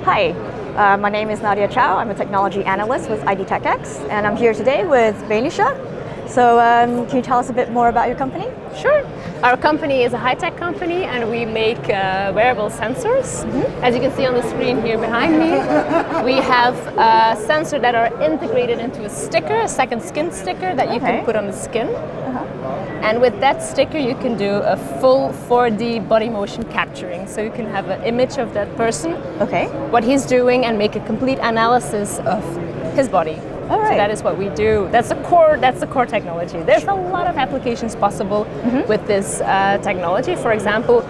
Hi, my name is Nadia Chow. I'm a technology analyst with ID TechX, and I'm here today with Bainisha. So can you tell us a bit more about your company? Sure. Our company is a high-tech company and we make wearable sensors. As you can see on the screen here behind me, we have sensors that are integrated into a sticker, a second skin sticker that you can put on the skin. And with that sticker you can do a full 4D body motion capturing. So you can have an image of that person, what he's doing, and make a complete analysis of his body. All right. So that is what we do. That's the core technology. There's a lot of applications possible with this technology. For example,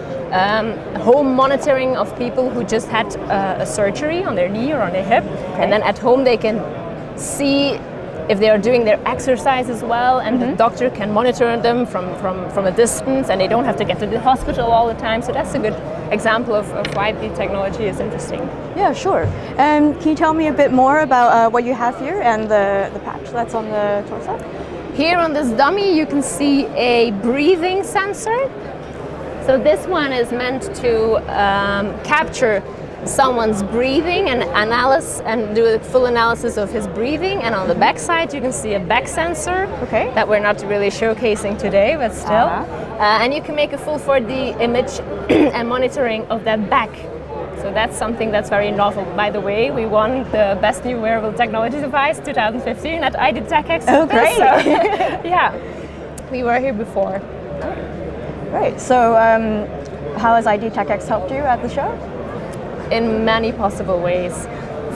home monitoring of people who just had a surgery on their knee or on their hip, and then at home they can see if they are doing their exercise as well, and the doctor can monitor them from a distance, and they don't have to get to the hospital all the time. So that's a good example of why the technology is interesting. Yeah, sure. Can you tell me a bit more about what you have here and the patch that's on the torso? Here on this dummy you can see a breathing sensor. So this one is meant to capture someone's breathing and do a full analysis of his breathing. And on the back side you can see a back sensor that we're not really showcasing today, but still. And you can make a full 4D image and monitoring of that back. So that's something that's very novel. By the way, we won the Best New Wearable Technology Device 2015 at ID TechX. Oh, great! So, yeah, we were here before. Great. So how has ID TechX helped you at the show? In many possible ways.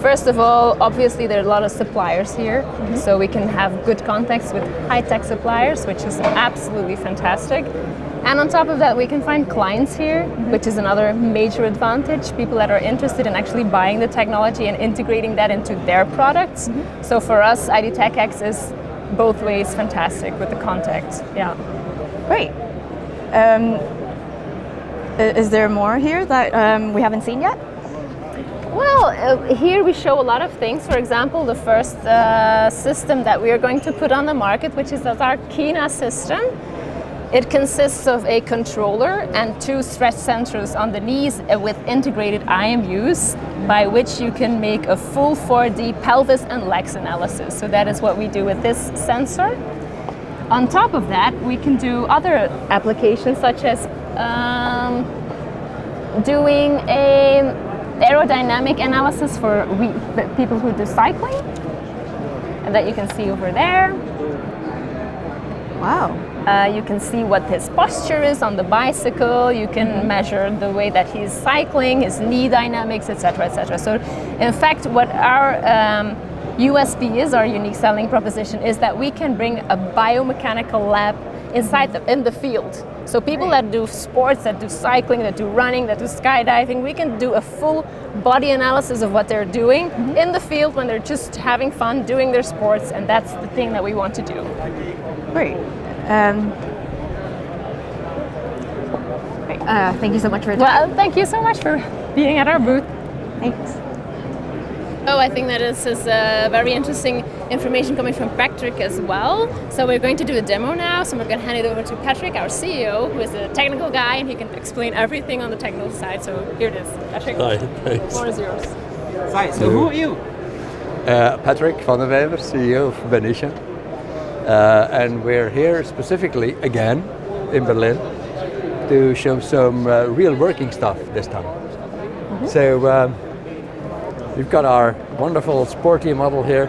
First of all, obviously there are a lot of suppliers here, so we can have good contacts with high-tech suppliers, which is absolutely fantastic. And on top of that, we can find clients here, which is another major advantage. People that are interested in actually buying the technology and integrating that into their products. So for us, ID TechX is both ways fantastic with the contacts. Yeah. Great. Is there more here that we haven't seen yet? Well, here we show a lot of things. For example, the first system that we are going to put on the market, which is our Kina system. It consists of a controller and 2 stretch sensors on the knees with integrated IMUs, by which you can make a full 4D pelvis and legs analysis. So that is what we do with this sensor. On top of that, we can do other applications, such as doing a aerodynamic analysis for people who do cycling, and that you can see over there. Wow. You can see what his posture is on the bicycle. You can measure the way that he's cycling, his knee dynamics, etc., etc. So, in fact, what our USP is, our unique selling proposition, is that we can bring a biomechanical lab in the field. So people that do sports, that do cycling, that do running, that do skydiving, we can do a full body analysis of what they're doing in the field when they're just having fun doing their sports, and that's the thing that we want to do. Great. Thank you so much for your time. Well, thank you so much for being at our booth. Thanks. Oh, I think that this is very interesting information coming from Patrick as well. So we're going to do a demo now. So we're going to hand it over to Patrick, our CEO, who is a technical guy, and he can explain everything on the technical side. So here it is. Patrick, Hi, thanks. The floor is yours. Hi, so who are you? Patrick van der Wever, CEO of Bainisha. And we're here specifically, again, in Berlin, to show some real working stuff this time. So, we've got our wonderful sporty model here,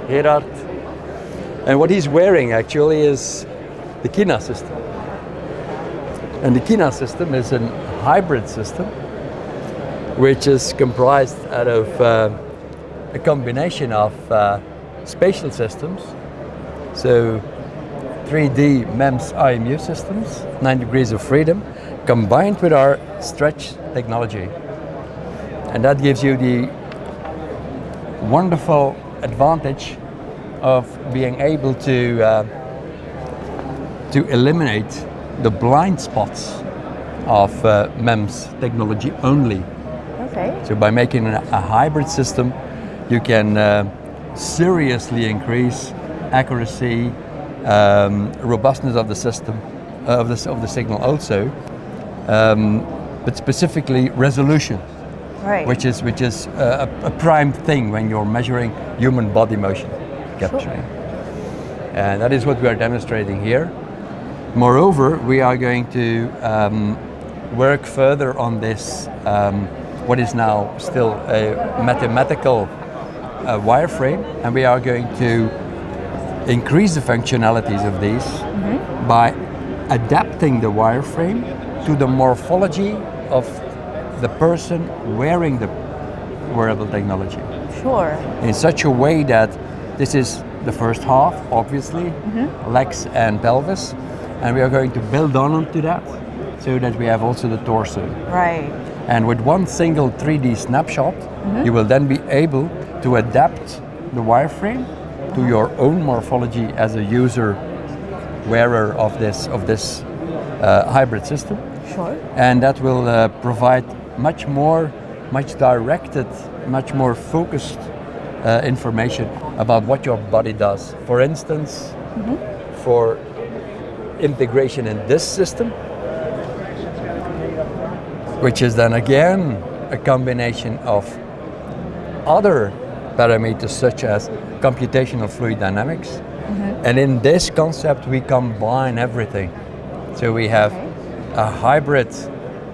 Gerard. And what he's wearing actually is the Kina system. And the Kina system is a hybrid system, which is comprised out of a combination of spatial systems, so 3D MEMS IMU systems, 9 degrees of freedom, combined with our stretch technology. And that gives you the wonderful advantage of being able to eliminate the blind spots of MEMS technology only. Okay. So by making a hybrid system, you can seriously increase accuracy, robustness of the system, of the signal also, but specifically resolution. Right. which is a prime thing when you're measuring human body motion capturing. And that is what we are demonstrating here. Moreover, we are going to work further on this, what is now still a mathematical wireframe, and we are going to increase the functionalities of these by adapting the wireframe to the morphology of the person wearing the wearable technology. Sure. In such a way that this is the first half, obviously, legs and pelvis, and we are going to build onto that so that we have also the torso. Right. And with one single 3D snapshot, you will then be able to adapt the wireframe to your own morphology as a user wearer of this hybrid system. Sure. And that will provide much directed, much more focused information about what your body does. For instance, for integration in this system, which is then again a combination of other parameters such as computational fluid dynamics. And in this concept we combine everything. So we have a hybrid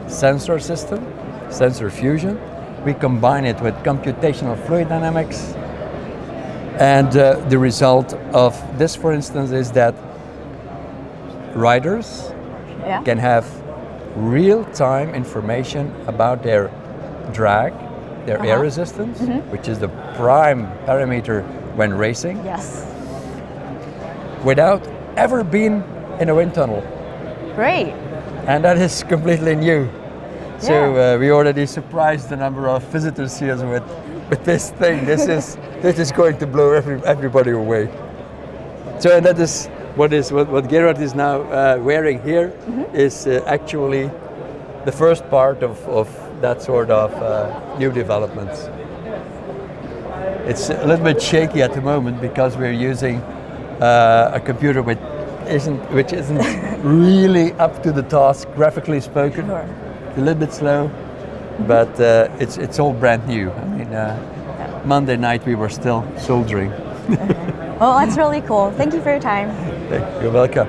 sensor system, sensor fusion. We combine it with computational fluid dynamics. And the result of this, for instance, is that riders can have real-time information about their drag, their air resistance, which is the prime parameter when racing, Yes. without ever being in a wind tunnel. Great. And that is completely new. So we already surprised the number of visitors here with this thing. This is going to blow everybody away. So and that is what Gerard is now wearing here is actually the first part of that sort of new developments. It's a little bit shaky at the moment because we're using a computer which isn't really up to the task, graphically spoken. Sure. A little bit slow, but it's all brand new. I mean, Monday night we were still soldering. Well, that's really cool. Thank you for your time. You're welcome.